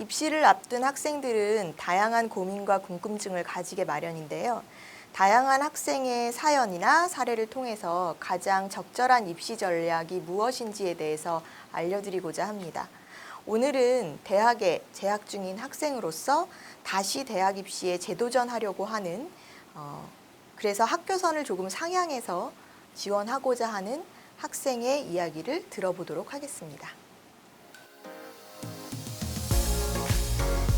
입시를 앞둔 학생들은 다양한 고민과 궁금증을 가지게 마련인데요. 다양한 학생의 사연이나 사례를 통해서 가장 적절한 입시 전략이 무엇인지에 대해서 알려드리고자 합니다. 오늘은 대학에 재학 중인 학생으로서 다시 대학 입시에 재도전하려고 하는 그래서 학교선을 조금 상향해서 지원하고자 하는 학생의 이야기를 들어보도록 하겠습니다.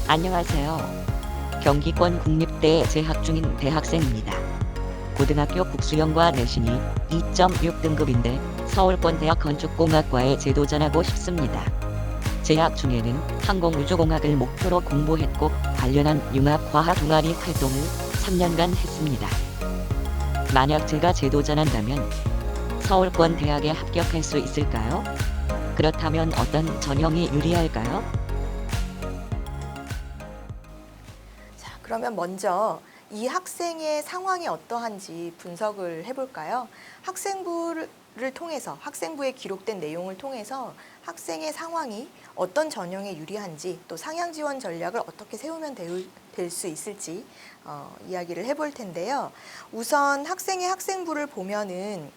안녕하세요. 경기권 국립대에 재학 중인 대학생입니다. 고등학교 국수형과 내신이 2.6등급인데 서울권 대학 건축공학과에 재도전하고 싶습니다. 재학 중에는 항공우주공학을 목표로 공부했고 관련한 융합과학 동아리 활동을 3년간 했습니다. 만약 제가 재도전한다면 서울권 대학에 합격할 수 있을까요? 그렇다면 어떤 전형이 유리할까요? 그러면 먼저 이 학생의 상황이 어떠한지 분석을 해볼까요? 학생부를 통해서, 학생부에 기록된 내용을 통해서 학생의 상황이 어떤 전형에 유리한지 또 상향 지원 전략을 어떻게 세우면 될 수 있을지 이야기를 해볼 텐데요. 우선 학생의 학생부를 보면은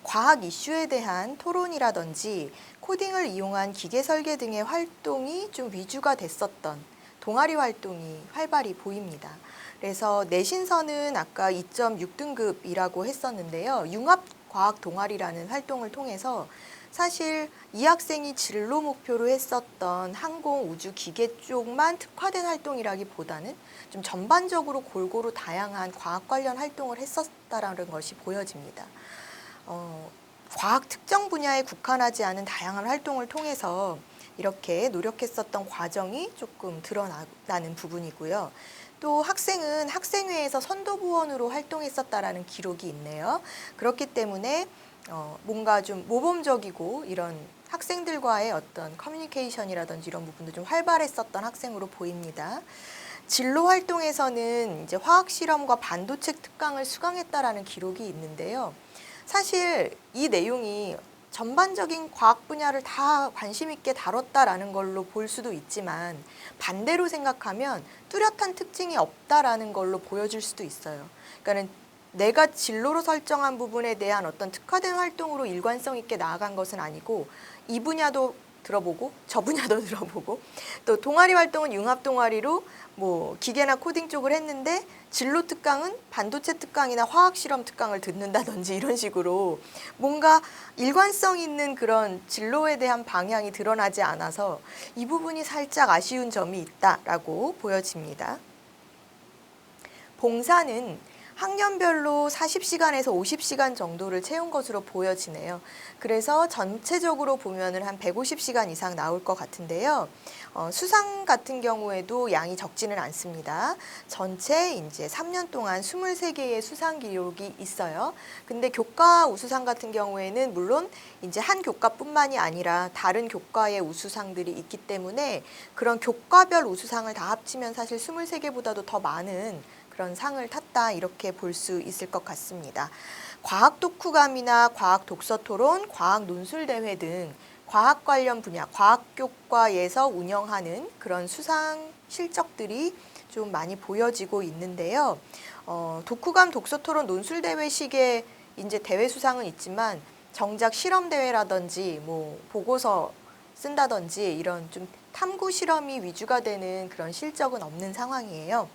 과학 이슈에 대한 토론이라든지 코딩을 이용한 기계 설계 등의 활동이 좀 위주가 됐었던 동아리 활동이 활발히 보입니다. 그래서 내신서는 아까 2.6등급이라고 했었는데요. 융합과학 동아리라는 활동을 통해서 사실 이 학생이 진로 목표로 했었던 항공, 우주, 기계 쪽만 특화된 활동이라기보다는 좀 전반적으로 골고루 다양한 과학 관련 활동을 했었다라는 것이 보여집니다. 과학 특정 분야에 국한하지 않은 다양한 활동을 통해서 이렇게 노력했었던 과정이 조금 드러나는 부분이고요. 또 학생은 학생회에서 선도부원으로 활동했었다라는 기록이 있네요. 그렇기 때문에 뭔가 좀 모범적이고 이런 학생들과의 어떤 커뮤니케이션이라든지 이런 부분도 좀 활발했었던 학생으로 보입니다. 진로 활동에서는 이제 화학 실험과 반도체 특강을 수강했다라는 기록이 있는데요. 사실 이 내용이 전반적인 과학 분야를 다 관심 있게 다뤘다라는 걸로 볼 수도 있지만 반대로 생각하면 뚜렷한 특징이 없다라는 걸로 보여질 수도 있어요. 그러니까는 내가 진로로 설정한 부분에 대한 어떤 특화된 활동으로 일관성 있게 나아간 것은 아니고 이 분야도 들어보고 저 분야도 들어보고 또 동아리 활동은 융합 동아리로 뭐 기계나 코딩 쪽을 했는데 진로 특강은 반도체 특강이나 화학 실험 특강을 듣는다든지 이런 식으로 뭔가 일관성 있는 그런 진로에 대한 방향이 드러나지 않아서 이 부분이 살짝 아쉬운 점이 있다라고 보여집니다. 봉사는 학년별로 40시간에서 50시간 정도를 채운 것으로 보여지네요. 그래서 전체적으로 보면은 한 150시간 이상 나올 것 같은데요. 수상 같은 경우에도 양이 적지는 않습니다. 전체 이제 3년 동안 23개의 수상 기록이 있어요. 근데 교과 우수상 같은 경우에는 물론 이제 한 교과뿐만이 아니라 다른 교과의 우수상들이 있기 때문에 그런 교과별 우수상을 다 합치면 사실 23개보다도 더 많은 그런 상을 탔다 이렇게 볼 수 있을 것 같습니다. 과학 독후감이나 과학 독서 토론, 과학 논술 대회 등 과학 관련 분야, 과학교과에서 운영하는 그런 수상 실적들이 좀 많이 보여지고 있는데요. 독후감 독서 토론 논술 대회식의 이제 대회 수상은 있지만 정작 실험 대회라든지 뭐 보고서 쓴다든지 이런 좀 탐구 실험이 위주가 되는 그런 실적은 없는 상황이에요.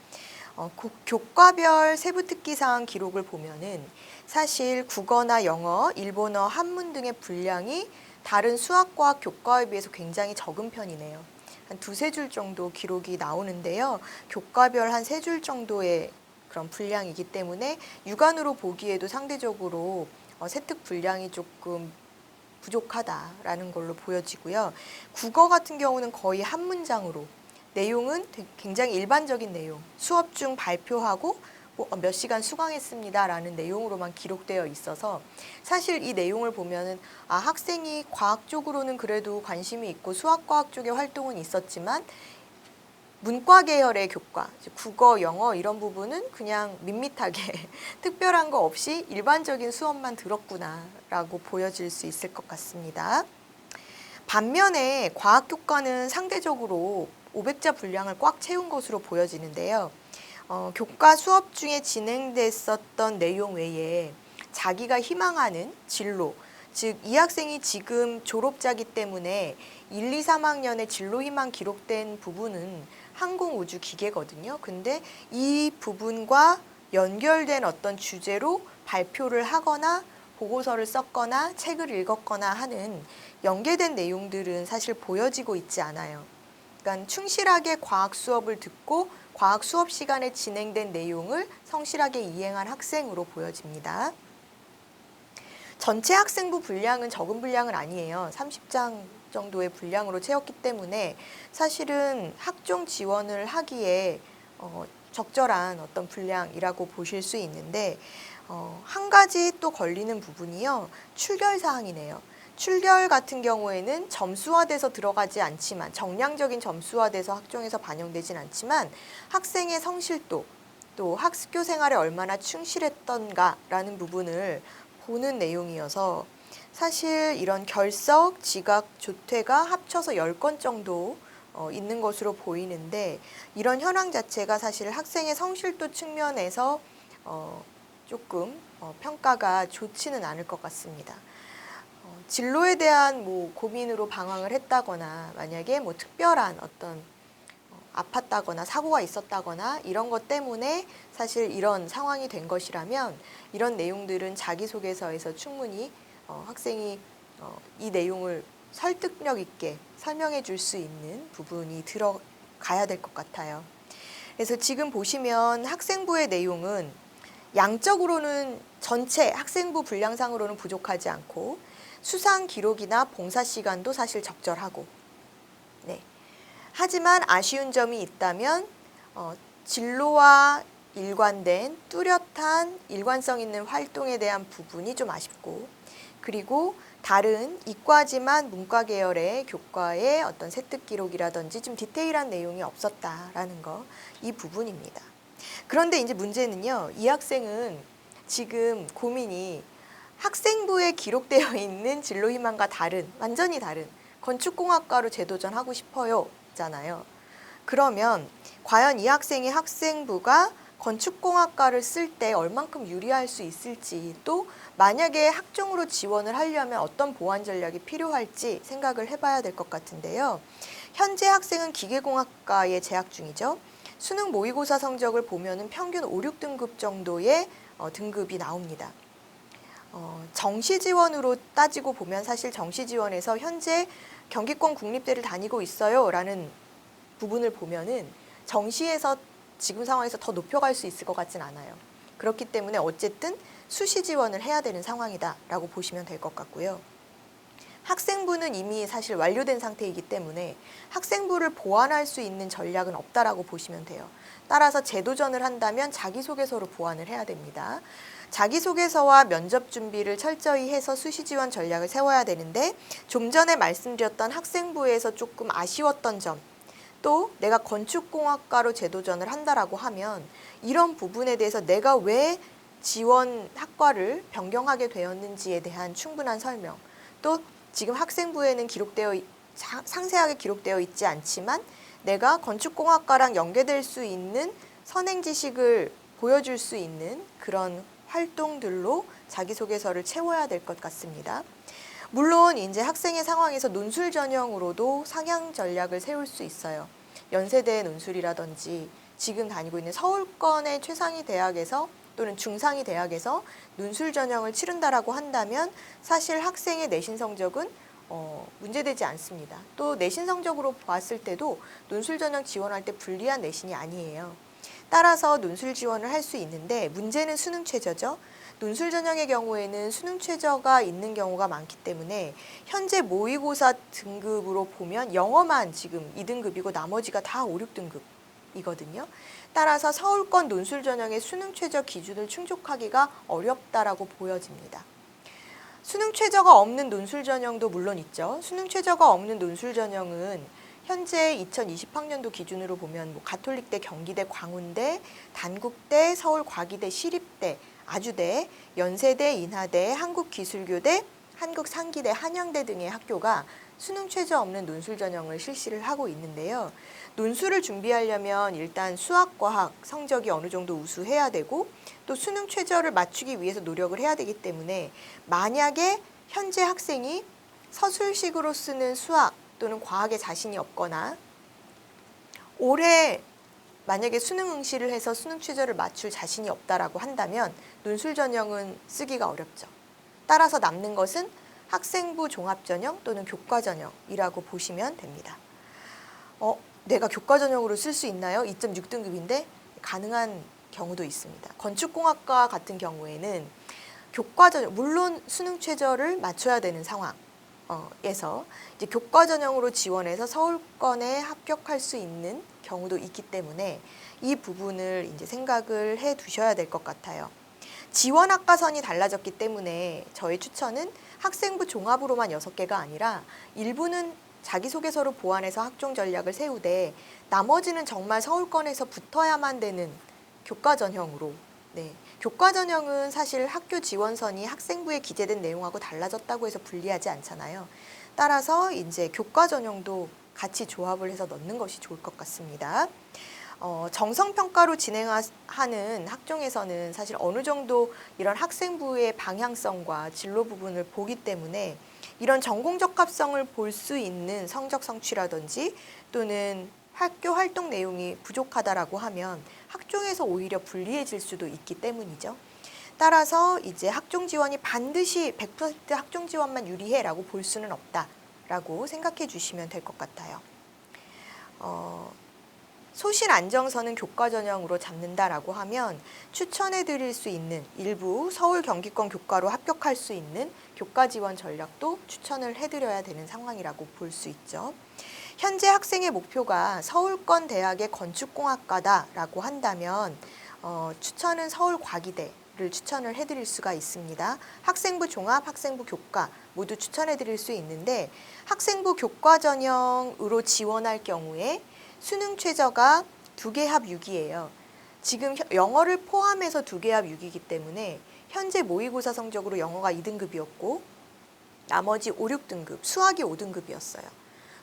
교과별 세부 특기사항 기록을 보면은 사실 국어나 영어, 일본어, 한문 등의 분량이 다른 수학과학 교과에 비해서 굉장히 적은 편이네요. 한 두세 줄 정도 기록이 나오는데요. 교과별 한 세 줄 정도의 그런 분량이기 때문에 육안으로 보기에도 상대적으로 세특 분량이 조금 부족하다라는 걸로 보여지고요. 국어 같은 경우는 거의 한 문장으로 내용은 굉장히 일반적인 내용, 수업 중 발표하고 몇 시간 수강했습니다라는 내용으로만 기록되어 있어서 사실 이 내용을 보면은 학생이 과학 쪽으로는 그래도 관심이 있고 수학과학 쪽의 활동은 있었지만 문과 계열의 교과, 국어, 영어 이런 부분은 그냥 밋밋하게 특별한 거 없이 일반적인 수업만 들었구나라고 보여질 수 있을 것 같습니다. 반면에 과학교과는 상대적으로 500자 분량을 꽉 채운 것으로 보여지는데요. 교과 수업 중에 진행됐었던 내용 외에 자기가 희망하는 진로, 즉 이 학생이 지금 졸업자기 때문에 1, 2, 3학년의 진로 희망 기록된 부분은 항공우주기계거든요. 근데 이 부분과 연결된 어떤 주제로 발표를 하거나 보고서를 썼거나 책을 읽었거나 하는 연계된 내용들은 사실 보여지고 있지 않아요. 그러니까 충실하게 과학 수업을 듣고 과학 수업 시간에 진행된 내용을 성실하게 이행한 학생으로 보여집니다. 전체 학생부 분량은 적은 분량은 아니에요. 30장 정도의 분량으로 채웠기 때문에 사실은 학종 지원을 하기에 적절한 어떤 분량이라고 보실 수 있는데 한 가지 또 걸리는 부분이요. 출결 사항이네요. 출결 같은 경우에는 점수화돼서 들어가지 않지만 정량적인 점수화돼서 학종에서 반영되진 않지만 학생의 성실도 또 학교 생활에 얼마나 충실했던가라는 부분을 보는 내용이어서 사실 이런 결석, 지각, 조퇴가 합쳐서 10건 정도 있는 것으로 보이는데 이런 현황 자체가 사실 학생의 성실도 측면에서 조금 평가가 좋지는 않을 것 같습니다. 진로에 대한 고민으로 방황을 했다거나 만약에 특별한 어떤 아팠다거나 사고가 있었다거나 이런 것 때문에 사실 이런 상황이 된 것이라면 이런 내용들은 자기소개서에서 충분히 학생이 이 내용을 설득력 있게 설명해 줄 수 있는 부분이 들어가야 될 것 같아요. 그래서 지금 보시면 학생부의 내용은 양적으로는 전체 학생부 분량상으로는 부족하지 않고 수상 기록이나 봉사 시간도 사실 적절하고 네. 하지만 아쉬운 점이 있다면 진로와 일관된 뚜렷한 일관성 있는 활동에 대한 부분이 좀 아쉽고 그리고 다른 이과지만 문과 계열의 교과의 어떤 세특 기록이라든지 좀 디테일한 내용이 없었다라는 거 이 부분입니다. 그런데 이제 문제는요. 이 학생은 지금 고민이 학생부에 기록되어 있는 진로 희망과 다른 완전히 다른 건축공학과로 재도전하고 싶어요 잖아요. 그러면 과연 이 학생의 학생부가 건축공학과를 쓸 때 얼만큼 유리할 수 있을지 또 만약에 학종으로 지원을 하려면 어떤 보완 전략이 필요할지 생각을 해봐야 될 것 같은데요. 현재 학생은 기계공학과에 재학 중이죠. 수능 모의고사 성적을 보면은 평균 5, 6등급 정도의 등급이 나옵니다. 정시 지원으로 따지고 보면 사실 정시 지원에서 현재 경기권 국립대를 다니고 있어요 라는 부분을 보면은 정시에서 지금 상황에서 더 높여갈 수 있을 것 같진 않아요. 그렇기 때문에 어쨌든 수시 지원을 해야 되는 상황이다라고 보시면 될 것 같고요. 학생부는 이미 사실 완료된 상태이기 때문에 학생부를 보완할 수 있는 전략은 없다라고 보시면 돼요. 따라서 재도전을 한다면 자기소개서로 보완을 해야 됩니다. 자기소개서와 면접 준비를 철저히 해서 수시 지원 전략을 세워야 되는데 좀 전에 말씀드렸던 학생부에서 조금 아쉬웠던 점 또 내가 건축공학과로 재도전을 한다라고 하면 이런 부분에 대해서 내가 왜 지원 학과를 변경하게 되었는지에 대한 충분한 설명 또 지금 학생부에는 상세하게 기록되어 있지 않지만 내가 건축공학과랑 연계될 수 있는 선행 지식을 보여줄 수 있는 그런 활동들로 자기소개서를 채워야 될 것 같습니다. 물론 이제 학생의 상황에서 논술 전형으로도 상향 전략을 세울 수 있어요. 연세대 논술이라든지 지금 다니고 있는 서울권의 최상위 대학에서 또는 중상위 대학에서 논술 전형을 치른다라고 한다면 사실 학생의 내신 성적은 문제되지 않습니다. 또 내신 성적으로 봤을 때도 논술 전형 지원할 때 불리한 내신이 아니에요. 따라서 논술 지원을 할 수 있는데 문제는 수능 최저죠. 논술 전형의 경우에는 수능 최저가 있는 경우가 많기 때문에 현재 모의고사 등급으로 보면 영어만 지금 2등급이고 나머지가 다 5, 6등급이거든요. 따라서 서울권 논술 전형의 수능 최저 기준을 충족하기가 어렵다라고 보여집니다. 수능 최저가 없는 논술 전형도 물론 있죠. 수능 최저가 없는 논술 전형은 현재 2020학년도 기준으로 보면 가톨릭대, 경기대, 광운대, 단국대, 서울과기대, 시립대, 아주대, 연세대, 인하대, 한국기술교대, 한국상기대, 한양대 등의 학교가 수능 최저 없는 논술 전형을 실시를 하고 있는데요. 논술을 준비하려면 일단 수학, 과학 성적이 어느 정도 우수해야 되고 또 수능 최저를 맞추기 위해서 노력을 해야 되기 때문에 만약에 현재 학생이 서술식으로 쓰는 수학 또는 과학에 자신이 없거나 올해 만약에 수능 응시를 해서 수능 최저를 맞출 자신이 없다라고 한다면 논술 전형은 쓰기가 어렵죠. 따라서 남는 것은 학생부 종합전형 또는 교과전형이라고 보시면 됩니다. 내가 교과전형으로 쓸 수 있나요? 2.6등급인데 가능한 경우도 있습니다. 건축공학과 같은 경우에는 교과전형, 물론 수능 최저를 맞춰야 되는 상황에서 이제 교과전형으로 지원해서 서울권에 합격할 수 있는 경우도 있기 때문에 이 부분을 이제 생각을 해 두셔야 될 것 같아요. 지원 학과선이 달라졌기 때문에 저의 추천은 학생부 종합으로만 6개가 아니라 일부는 자기소개서로 보완해서 학종 전략을 세우되 나머지는 정말 서울권에서 붙어야만 되는 교과전형으로 교과전형은 사실 학교 지원선이 학생부에 기재된 내용하고 달라졌다고 해서 불리하지 않잖아요. 따라서 이제 교과전형도 같이 조합을 해서 넣는 것이 좋을 것 같습니다. 정성평가로 진행하는 학종에서는 사실 어느 정도 이런 학생부의 방향성과 진로 부분을 보기 때문에 이런 전공 적합성을 볼 수 있는 성적 성취라든지 또는 학교 활동 내용이 부족하다라고 하면 학종에서 오히려 불리해질 수도 있기 때문이죠. 따라서 이제 학종 지원이 반드시 100% 학종 지원만 유리해라고 볼 수는 없다라고 생각해 주시면 될 것 같아요. 소실 안정선은 교과 전형으로 잡는다라고 하면 추천해 드릴 수 있는 일부 서울 경기권 교과로 합격할 수 있는 교과 지원 전략도 추천을 해 드려야 되는 상황이라고 볼 수 있죠. 현재 학생의 목표가 서울권 대학의 건축공학과다라고 한다면 추천은 서울과기대를 추천을 해드릴 수가 있습니다. 학생부 종합, 학생부 교과 모두 추천해 드릴 수 있는데 학생부 교과 전형으로 지원할 경우에 수능 최저가 2개 합 6이에요. 지금 영어를 포함해서 2개 합 6이기 때문에 현재 모의고사 성적으로 영어가 2등급이었고 나머지 5, 6등급, 수학이 5등급이었어요.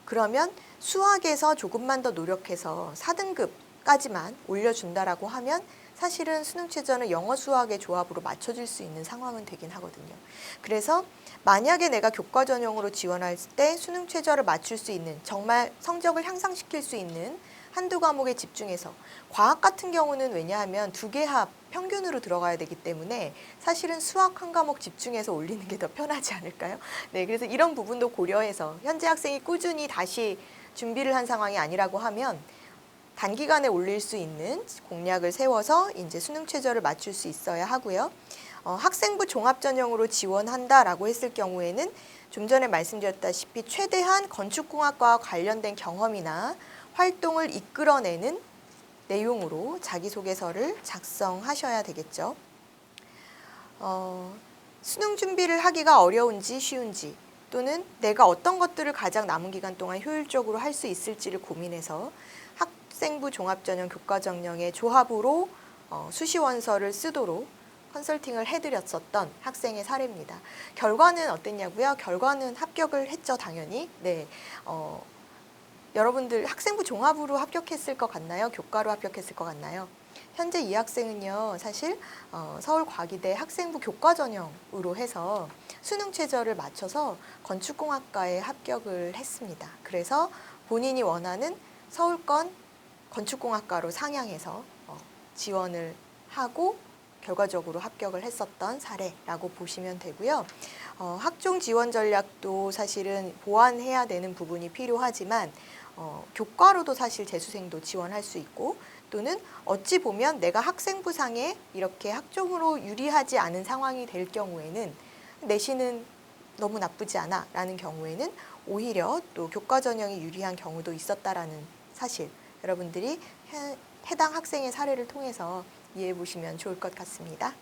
그러면 수학에서 조금만 더 노력해서 4등급까지만 올려준다라고 하면 사실은 수능 최저는 영어 수학의 조합으로 맞춰줄 수 있는 상황은 되긴 하거든요. 그래서 만약에 내가 교과 전형으로 지원할 때 수능 최저를 맞출 수 있는 정말 성적을 향상시킬 수 있는 한두 과목에 집중해서 과학 같은 경우는 왜냐하면 2개 합 평균으로 들어가야 되기 때문에 사실은 수학 한 과목 집중해서 올리는 게 더 편하지 않을까요? 네, 그래서 이런 부분도 고려해서 현재 학생이 꾸준히 다시 준비를 한 상황이 아니라고 하면 단기간에 올릴 수 있는 공략을 세워서 이제 수능 최저를 맞출 수 있어야 하고요. 학생부 종합전형으로 지원한다라고 했을 경우에는 좀 전에 말씀드렸다시피 최대한 건축공학과와 관련된 경험이나 활동을 이끌어내는 내용으로 자기소개서를 작성하셔야 되겠죠. 수능 준비를 하기가 어려운지 쉬운지 또는 내가 어떤 것들을 가장 남은 기간 동안 효율적으로 할 수 있을지를 고민해서 학생부 종합전형 교과전형의 조합으로 수시원서를 쓰도록 컨설팅을 해드렸었던 학생의 사례입니다. 결과는 어땠냐고요? 결과는 합격을 했죠, 당연히. 네, 여러분들 학생부 종합으로 합격했을 것 같나요? 교과로 합격했을 것 같나요? 현재 이 학생은요, 사실 서울과기대 학생부 교과전형으로 해서 수능 최저를 맞춰서 건축공학과에 합격을 했습니다. 그래서 본인이 원하는 서울권 건축공학과로 상향해서 지원을 하고 결과적으로 합격을 했었던 사례라고 보시면 되고요. 학종 지원 전략도 사실은 보완해야 되는 부분이 필요하지만 교과로도 사실 재수생도 지원할 수 있고 또는 어찌 보면 내가 학생부상에 이렇게 학종으로 유리하지 않은 상황이 될 경우에는 내신은 너무 나쁘지 않아 라는 경우에는 오히려 또 교과 전형이 유리한 경우도 있었다라는 사실 여러분들이 해당 학생의 사례를 통해서 이해해 보시면 좋을 것 같습니다.